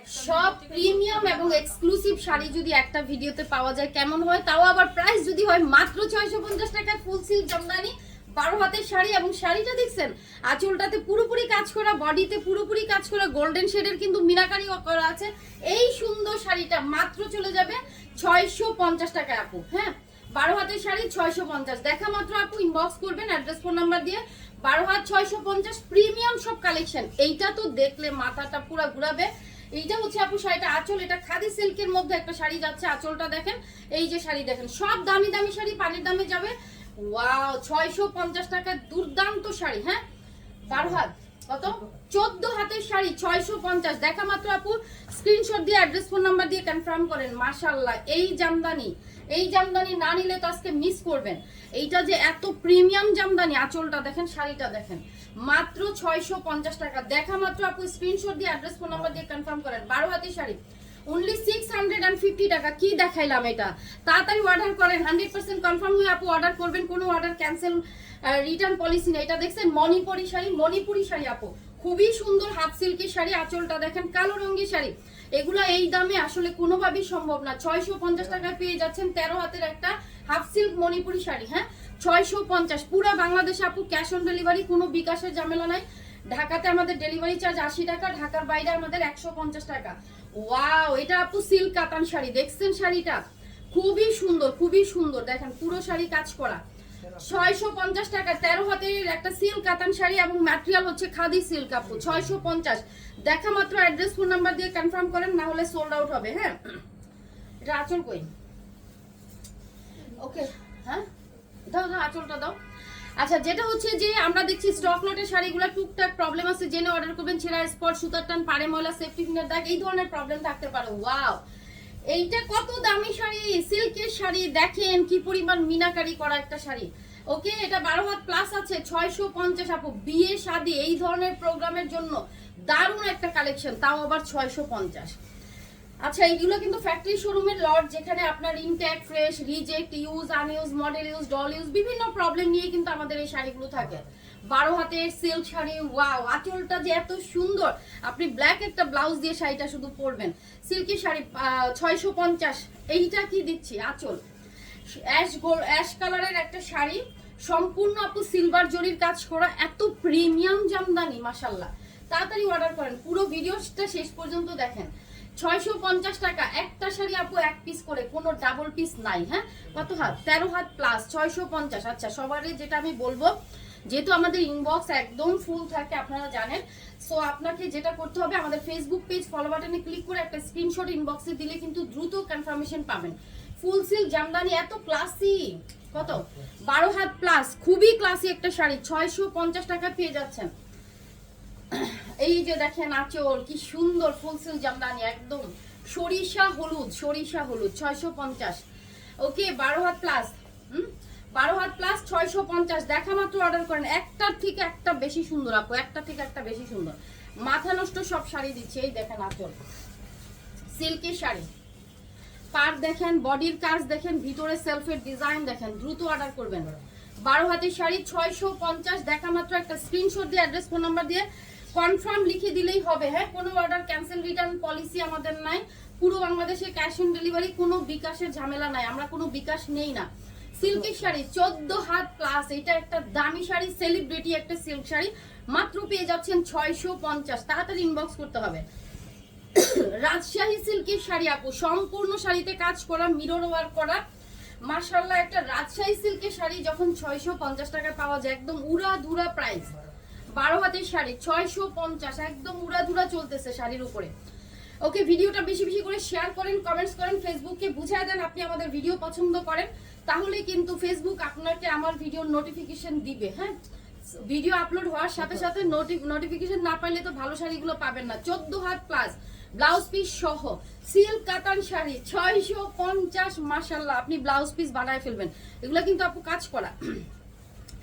সব প্রিমিয়াম এবং এক্সক্লুসিভ শাড়ি যদি একটা ভিডিওতে পাওয়া যায় কেমন হয়, তাও আবার প্রাইস যদি হয় মাত্র 650 টাকায় ফুল সিল্ক জামদানি 12 হাতের শাড়ি। এবং শাড়িটা দেখছেন আঁচলটাতে পুরোপুরি কাজ করা, বডিতে পুরোপুরি কাজ করা, গোল্ডেন শেডের কিন্তু মিনাকারি করা আছে। এই সুন্দর শাড়িটা মাত্র চলে যাবে 650 টাকায় আপু। হ্যাঁ, 12 হাতের শাড়ি 650। দেখা মাত্র আপু ইনবক্স করবেন অ্যাড্রেস ফোন নাম্বার দিয়ে। 12 হাত 650 প্রিমিয়াম সব কালেকশন। এইটা তো দেখলে মাথাটা পুরো ঘুরাবে। এইটা হচ্ছে আপু শাড়িটা আঁচল, এটা খাদি সিল্কের মধ্যে একটা শাড়ি যাচ্ছে। আঁচলটা দেখেন, এই যে শাড়ি দেখেন, সব দামি দামি শাড়ি পানির দামে যাবে। ওয়াও, 650 টাকায় দুর্দান্ত শাড়ি। হ্যাঁ, 12 হাত কত, 14 হাতের শাড়ি 650। দেখা মাত্র আপু স্ক্রিনশট দিয়ে অ্যাড্রেস ফোন নাম্বার দিয়ে কনফার্ম করেন। মাশাআল্লাহ, এই জামদানি না নিলে তো আজকে মিস করবেন। এইটা যে এত প্রিমিয়াম জামদানি, আঁচলটা দেখেন, শাড়িটা দেখেন, মাত্র 650 টাকা। দেখা মাত্র আপু স্ক্রিনশট দিয়ে অ্যাড্রেস ফোন নাম্বার দিয়ে কনফার্ম করেন। 12 হাতের শাড়ি অনলি 650 টাকা। কি দেখাইলাম এটা, তাড়াতাড়ি অর্ডার করেন। 100% কনফার্ম হয়ে আপু অর্ডার করবেন, কোনো অর্ডার ক্যান্সেল রিটার্ন পলিসি নেই। এটা দেখছেন মণিপুরি শাড়ি আপু, খুবই সুন্দর হাফ সিল্কের শাড়ি। আঁচলটা দেখেন, কালো রঙের শাড়ি। এগুলো এই দামে আসলে কোনোভাবেই সম্ভব না। 650 টাকায় পেয়ে যাচ্ছেন 13 হাতের একটা হাফ সিল্ক মণিপুরি শাড়ি। হ্যাঁ, 650 পুরো বাংলাদেশে আপু, ক্যাশ অন ডেলিভারি, কোনো বিকাশের ঝামেলা নাই। ঢাকাতে আমাদের ডেলিভারি চার্জ 80 টাকা, ঢাকার বাইরে আমাদের 150 টাকা। ওয়াও, এটা আপু সিল্ক কাতান শাড়ি, দেখছেন শাড়িটা খুবই সুন্দর দেখেন, পুরো শাড়ি কাজ করা। 650 টাকা 13 হাতের একটা সিল্ক কাতান শাড়ি এবং ম্যাটেরিয়াল হচ্ছে খাদি সিল্ক আপু। 650। দেখা মাত্র অ্যাড্রেস ফোন নাম্বার দিয়ে কনফার্ম করেন, না হলে সোল্ড আউট হবে। হ্যাঁ, এটা আঁচল কই, ওকে। হ্যাঁ, দাও আঁচলটা দাও। আচ্ছা, যেটা হচ্ছে যে আমরা দেখছি স্টক লটের শাড়িগুলো টুকটাক প্রবলেম আছে, জেনে অর্ডার করবেন। ছেঁড়া স্পট, সুতার টান, পাড়ে ময়লা, সেফটি পিনের দাগ, এই ধরনের প্রবলেম থাকতে পারে। ওয়াও, এইটা কত দামি শাড়ি, সিল্কের শাড়ি, দেখেন কি পরিমাণ মিনাকারি করা একটা শাড়ি। ওকে, এটা 12 হাত প্লাস আছে, 650 আপু। বিয়ে শাদী এই ধরনের প্রোগ্রামের জন্য দারুণ একটা কালেকশন, তাও আবার 650। আচ্ছা, এইগুলো কিন্তু ফ্যাক্টরি শোরুমের লট, যেখানে আপনার intake, fresh, reject, use, unuse, model use, ডল ইউজ, বিভিন্ন প্রবলেম নিয়ে কিন্তু আমাদের এই শাড়িগুলো থাকে। 12 হাতের সিল্ক শাড়ি। ওয়াও, আঁচলটা যে এত সুন্দর, আপনি ব্ল্যাক একটা ব্লাউজ দিয়ে শাড়িটা শুধু পরবেন। সিল্কের শাড়ি 650। এইটা কি দিচ্ছি, আঁচল অ্যাশ কালারের একটা শাড়ি, সম্পূর্ণ আপু সিলভার জরির কাজ করা, এত প্রিমিয়াম জামদানি। মাশাআল্লাহ, তাড়াতাড়ি অর্ডার করেন, পুরো ভিডিওটা শেষ পর্যন্ত দেখেন। 650 টাকা একটা শাড়ি আপু, এক পিস করে, কোনো ডাবল পিস নাই। হ্যাঁ, কত হাত, 13 হাত প্লাস, 650। আচ্ছা, সবারই যেটা আমি বলবো, যেহেতু আমাদের ইনবক্স একদম ফুল থাকে আপনারা জানেন, সো আপনাকে যেটা করতে হবে, আমাদের ফেসবুক পেজ ফলো বাটনে ক্লিক করে একটা স্ক্রিনশট ইনবক্সে দিলে কিন্তু দ্রুত কনফার্মেশন পাবেন। ফুল সিল্ক জামদানি, এত ক্লাসি, কত, 12 হাত প্লাস, খুবই ক্লাসি একটা শাড়ি 650 টাকা পেয়ে যাচ্ছেন। এই যে দেখেন আঁচল, কি সুন্দর ফুল সিল্ক জামদানি, একদম সরিষা হলুদ 650। ওকে, 12 হাত প্লাস, 12 হাত প্লাস 650। দেখা মাত্র অর্ডার করেন। একটার থেকে একটা বেশি সুন্দর আপু, একটা থেকে একটা বেশি সুন্দর, মাথা নষ্ট সব শাড়ি দিচ্ছে। এই দেখেন আঁচল, সিল্কের শাড়ি, পার দেখেন, বডির কাজ দেখেন, ভিতরে সেলফের ডিজাইন দেখেন, দ্রুত অর্ডার করবেন। 12 হাতের শাড়ি 650। দেখা মাত্র একটা স্ক্রিনশট দিয়ে অ্যাড্রেস ফোন নাম্বার দিয়ে কনফার্ম লিখে দিলেই হবে। হ্যাঁ, কোনো অর্ডার ক্যান্সেল রিটার্ন পলিসি আমাদের নাই। পুরো বাংলাদেশে ক্যাশ অন ডেলিভারি, কোনো বিকাশের ঝামেলা নাই, আমরা কোনো বিকাশ নেই না। সিল্কের শাড়ি 14 হাত প্লাস, এটা একটা দামি শাড়ি, সেলিব্রিটি একটা সিল্ক শাড়ি, মাত্র পেয়ে যাচ্ছেন 650। তাড়াতাড়ি ইনবক্স করতে হবে। রাজশাহী সিল্কের শাড়ি আপু, সম্পূর্ণ শাড়িতে কাজ করা, মিরর ওয়ার্ক করা। মাশাআল্লাহ, একটা রাজশাহী সিল্কের শাড়ি যখন 650 টাকায় পাওয়া যায়, একদম উড়াধুরা প্রাইস। 12 হাতের শাড়ি 650, একদম উড়াধুরা চলতেছে শাড়ির উপরে। ওকে, ভিডিওটা বেশি বেশি করে শেয়ার করেন, কমেন্টস করেন, ফেসবুককে বুঝিয়ে দেন আপনি আমাদের ভিডিও পছন্দ করেন, তাহলে কিন্তু ফেসবুক আপনাকে আমার ভিডিওর নোটিফিকেশন দিবে। হ্যাঁ, ভিডিও আপলোড হওয়ার সাথে সাথে নোটিফিকেশন না পাইলে তো ভালো শাড়িগুলো পাবেন না। 14 হাত প্লাস, ব্লাউজ পিস সহ সিল্ক কাতান শাড়ি 650। মাশাআল্লাহ, আপনি ব্লাউজ পিস বানায় ফেলবেন। এগুলো কিন্তু আপু কাজ করা।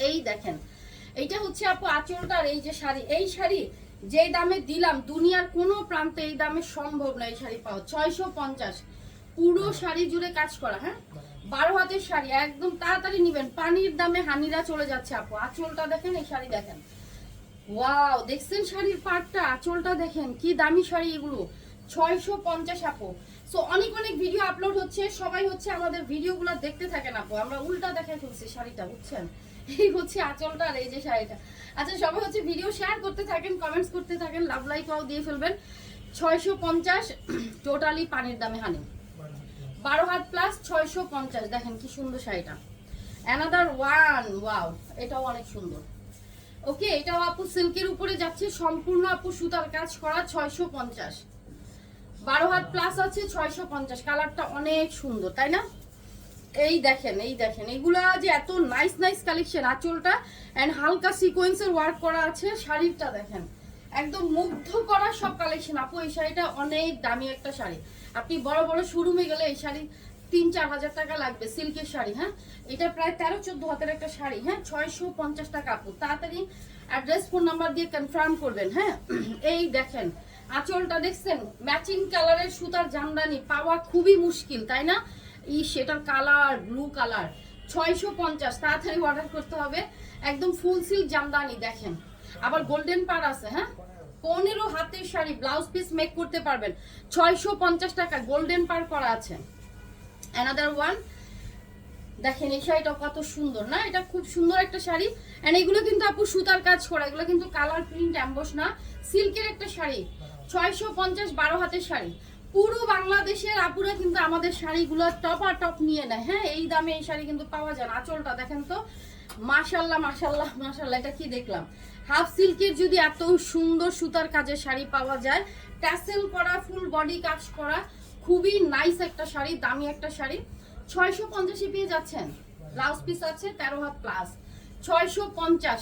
এই দেখেন, এইটা হচ্ছে আপু আঁচলটার এই যে শাড়ি, এই শাড়ি যে দামে দিলাম দুনিয়ার কোনো প্রান্তে এই দামে সম্ভব না এই শাড়ি পাওয়া। 650, পুরো শাড়ি জুড়ে কাজ করা। হ্যাঁ, 12 হাতের শাড়ি, একদম তাড়াতাড়ি নিবেন, পানির দামে হানিরা চলে যাচ্ছে আপু। আঁচলটা দেখেন, এই শাড়ি দেখেন, ওয়াও, দেখছেন শাড়ির পাটটা, আঁচলটা দেখেন, কি দামি শাড়ি এগুলো। 650 আপু। সো অনেক অনেক ভিডিও আপলোড হচ্ছে, সবাই হচ্ছে আমাদের ভিডিওগুলো দেখতে থাকেন আপু, আমরা উল্টা দেখাই ফেলছি শাড়িটা, বুঝছেন? এই হচ্ছে আঁচলটা আর এই যে শাড়িটা। আচ্ছা সবাই হচ্ছে ভিডিও শেয়ার করতে থাকেন, কমেন্টস করতে থাকেন, লাভ লাইকও দিয়ে ফেলবেন। 650 টোটালি পানির দামে হানি, 12 হাত প্লাস 650। দেখেন কি সুন্দর শাড়িটা, অ্যানাদার ওয়ান, ওয়াও, এটাও অনেক সুন্দর। ওকে, এটাও আপু সিল্কের উপরে যাচ্ছে, সম্পূর্ণ আপু সুতার কাজ করা, 650, 12 হাত প্লাস আছে, 650। কালারটা অনেক সুন্দর তাই না? এই দেখেন, এই দেখেন, এগুলা যে এত নাইস নাইস কালেকশন। আঁচলটা এন্ড হালকা সিকোয়েন্সের ওয়ার্ক করা আছে, শাড়িটা দেখেন একদম মুগ্ধ করা সব কালেকশন আপু। এই শাড়িটা অনেক দামি একটা শাড়ি, আপনি বড় বড় শোরুমে গেলে এই শাড়ি 3-4 হাজার টাকা লাগবে, সিল্কের শাড়ি। হ্যাঁ, এটা প্রায় 13-14 হাতের একটা শাড়ি। হ্যাঁ, 650 টাকা আপু। তাড়াতাড়ি অ্যাড্রেস ফোন নাম্বার দিয়ে কনফার্ম করবেন। হ্যাঁ, এই দেখেন আঁচলটা দেখছেন, ম্যাচিং কালারের সুতার জামদানি পাওয়া খুবই মুশকিল তাই না? সেটার কালার ব্লু কালার, 650। তাড়াতাড়ি অর্ডার করতে হবে, একদম ফুল সিল্ক জামদানি। দেখেন আবার গোল্ডেন পার আছে। হ্যাঁ, 15 হাতের শাড়ি, ব্লাউজ পিস মেক করতে পারবেন, 650 টাকা, গোল্ডেন পার করা আছে। অ্যানাদার ওয়ান, দেখেন এই শাড়িটা কত সুন্দর না, এটা খুব সুন্দর একটা শাড়ি। এন্ড এগুলো কিন্তু আপু সুতার কাজ করা, এগুলো কিন্তু কালার প্রিন্ট এমবস না, সিল্কের একটা শাড়ি, 650, 12 হাতের শাড়ি। পুরো বাংলাদেশের আপুরা কিন্তু আমাদের শাড়িগুলো টপ টপ নিয়ে নেয়। হ্যাঁ, এই দামে এই শাড়ি কিন্তু পাওয়া যায় না। আঁচলটা দেখেন তো, মাশাল্লাহ মাশাল্লাহ মাশাল্লাহ, এটা কি দেখলাম? হাফ সিল্কের যদি এত সুন্দর সুতার কাজের শাড়ি পাওয়া যায়, ট্যাসেল করা, ফুল বডি কাজ করা, খুবই নাইস একটা শাড়ি, দামি একটা শাড়ি, 650 পেয়ে যাচ্ছেন। ব্লাউজ পিস আছে 13 হাত প্লাস, 650।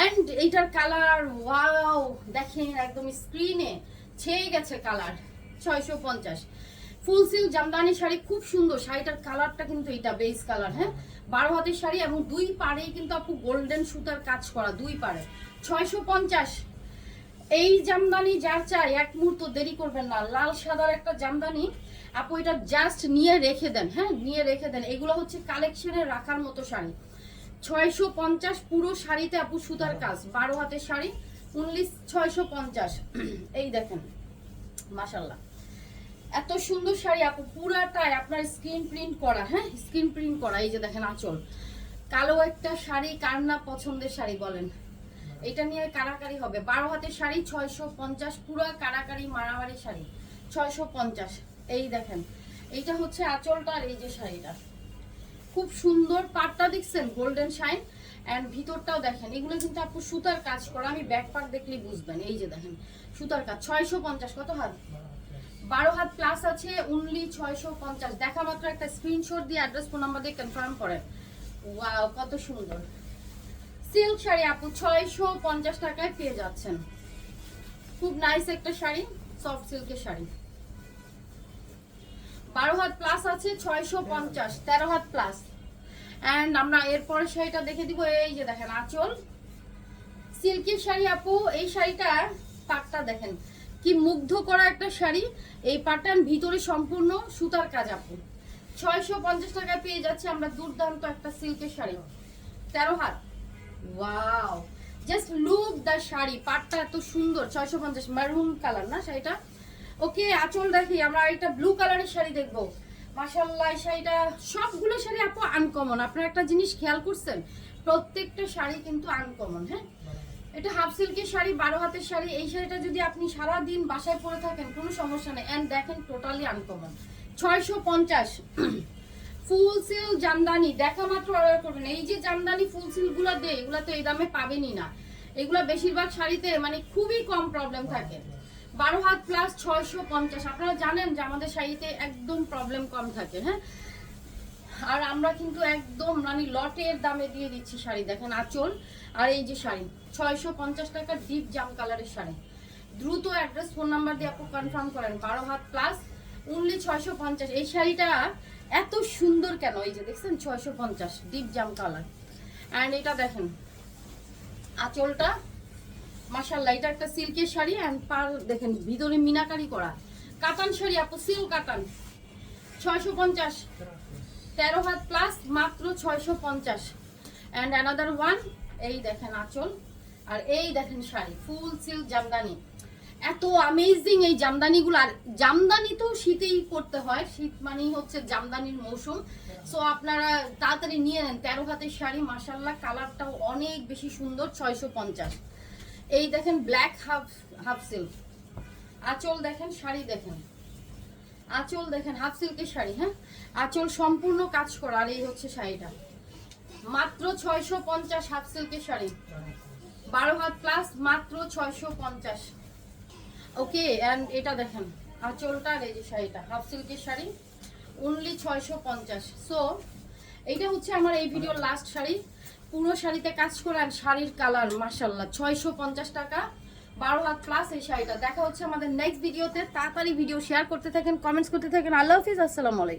এন্ড এইটার কালার ওয়াও, দেখেন একদম স্ক্রিনে ছেয়ে গেছে কালার, 650। ফুল সিল্ক জামদানি শাড়ি, খুব সুন্দর শাড়িটার কালারটা কিন্তু এটা বেস কালার। হ্যাঁ, 12 হাতের শাড়ি এবং দুই পাড়েই কিন্তু আপু গোল্ডেন সুতার কাজ করা, দুই পাড়ে, 650। এই জামদানি যার চাই এক মুহূর্ত দেরি করবেন না, লাল সাদার একটা জামদানি আপু, এটা জাস্ট নিয়ে রেখে দেন। হ্যাঁ, নিয়ে রেখে দেন, এগুলো হচ্ছে কালেকশনে রাখার মতো শাড়ি। 650 পুরো শাড়িতে আপু সুতার কাজ, 12 হাতের শাড়ি, অনলি 650। এই দেখেন মাশাল্লাহ, এত সুন্দর শাড়ি আপু, পুরাটাই আপনার স্ক্রিন প্রিন্ট করা। হ্যাঁ, স্ক্রিন প্রিন্ট করা। এই যে দেখেন আঁচল, কালো একটা শাড়ি, কার না পছন্দের শাড়ি বলেন? এটা নিয়ে কারাকারি হবে। 12 হাতের শাড়ি, 650, পুরো কারাকারি মারামারি শাড়ি, 650। এই দেখেন, এইটা হচ্ছে আঁচলটা আর এই যে শাড়িটা খুব সুন্দর, পাটটা দেখছেন গোল্ডেন শাইন, এন্ড ভিতরটাও দেখেন, এগুলো কিন্তু আপু সুতার কাজ করা, আমি ব্যাক পার্ট দেখলেই বুঝবেন। এই যে দেখেন সুতার কাজ, 650। কত হাত? 12 হাত প্লাস আছে, অনলি 650। দেখা মাত্র একটা স্ক্রিনশট দিয়ে অ্যাড্রেস ফোন নাম্বার দিয়ে কনফার্ম করেন। ওয়াও, কত সুন্দর সিল্ক শাড়ি আপু, 650 টাকায় পেয়ে যাচ্ছেন। খুব নাইস একটা শাড়ি, সফট সিল্কের শাড়ি, 12 হাত প্লাস আছে, 650, 13 হাত প্লাস। এন্ড আমরা এরপরে শাড়িটা দেখে দিব। এই যে দেখেন আঁচল, সিল্কের শাড়ি আপু। এই শাড়িটার পাটটা দেখেন কি মুগ্ধ করা একটা শাড়ি, এই প্যাটার্ন ভিতরে সম্পূর্ণ সুতার কাজ আপু, 650 টাকায় পেয়ে যাচ্ছে আমরা দুর্দান্ত একটা সিল্কের শাড়ি, 13 হাত। ওয়াও, জাস্ট লুক দা শাড়ি, পাটটা এত সুন্দর, 650, মারুন কালার না শাড়িটা। ওকে, আঁচল দেখি আমরা একটা ব্লু কালারের শাড়ি দেখবো। মাশাআল্লাহ, এই শাড়িটা, সবগুলো শাড়ি আপু আনকমন। আপনারা একটা জিনিস খেয়াল করছেন, প্রত্যেকটা শাড়ি কিন্তু আনকমন। হ্যাঁ, এটা হাফ সিল্কের শাড়ি, 12 হাতের শাড়ি। এই শাড়িটা যদি আপনি সারা দিন বাসায় পরে থাকেন কোনো সমস্যা নেই। এন্ড দেখেন টোটালি আনকমন, 650। ফুল সিল্ক জামদানি, দেখা মাত্র অর্ডার করবেন। এই যে জামদানি ফুল সিল্ক গুলো দেয়, এগুলা তো এই দামে পাবেনই না। এগুলা বেশিরভাগ শাড়িতে মানে খুবই কম প্রবলেম থাকে। 12 হাত প্লাস 650। আপনারা জানেন যে আমাদের শাড়িতে একদম প্রবলেম কম থাকে। হ্যাঁ, আর আমরা কিন্তু একদম মানে লটের দামে দিয়ে দিচ্ছি শাড়ি। দেখেন আঁচল আর এই যে শাড়ি, 650 টাকা, ডিপ জাম কালারের শাড়ি। দ্রুত অ্যাড্রেস ফোন নাম্বার দিয়ে আপু কনফার্ম করেন, 12 হাত প্লাস, অনলি 650। এই শাড়িটা এত সুন্দর কেন? এই যে দেখছেন 650, ডিপ জাম কালার। অ্যান্ড এটা দেখেন আঁচলটা, মাশাআল্লাহ, এটা একটা সিল্কের শাড়ি। অ্যান্ড পার দেখেন ভিতরে মিনাকারি করা, কাতান শাড়ি আপু, সিল্ক কাতান, 650, 13 হাত প্লাস, মাত্র 650। অ্যান্ড অ্যানাদার ওয়ান, এই দেখেন আঁচল আর এই দেখেন শাড়ি, ফুল সিল্ক জামদানি। এত অ্যামেজিং এই জামদানিগুলো। আর জামদানি তো শীতেই করতে হয়, শীত মানেই হচ্ছে জামদানির মৌসুম। সো আপনারা তাড়াতাড়ি নিয়ে নেন 13 হাতের শাড়ি, মাশাআল্লাহ কালারটাও অনেক বেশি সুন্দর। 650। এই দেখেন ব্ল্যাক হাফ সিল্ক আঁচল, দেখেন শাড়ি দেখেন, আঁচল দেখেন হাফ সিল্কের শাড়ি, হ্যাঁ আঁচল সম্পূর্ণ কাজ করা। আর এই হচ্ছে শাড়িটা মাত্র 650 হাফ সিল্কের শাড়ি, 12 হাত প্লাস, মাত্র 650। ওকে, এন্ড এটা দেখেন আঁচলটা, আর এই যে শাড়িটা হাফ সিল্কের শাড়ি, অনলি 650। সো এইটা হচ্ছে আমার এই ভিডিওর লাস্ট শাড়ি, পুরো শাড়িতে কাজ করে। আর শাড়ির কালার মাশাআল্লাহ, 650 টাকা, 12 হাত প্লাস এই শাড়িটা। দেখা হচ্ছে আমাদের নেক্সট ভিডিওতে। তাড়াতাড়ি ভিডিও শেয়ার করতে থাকেন, কমেন্টস করতে থাকেন। আল্লাহ হাফিজ, আসসালামু আলাইকুম।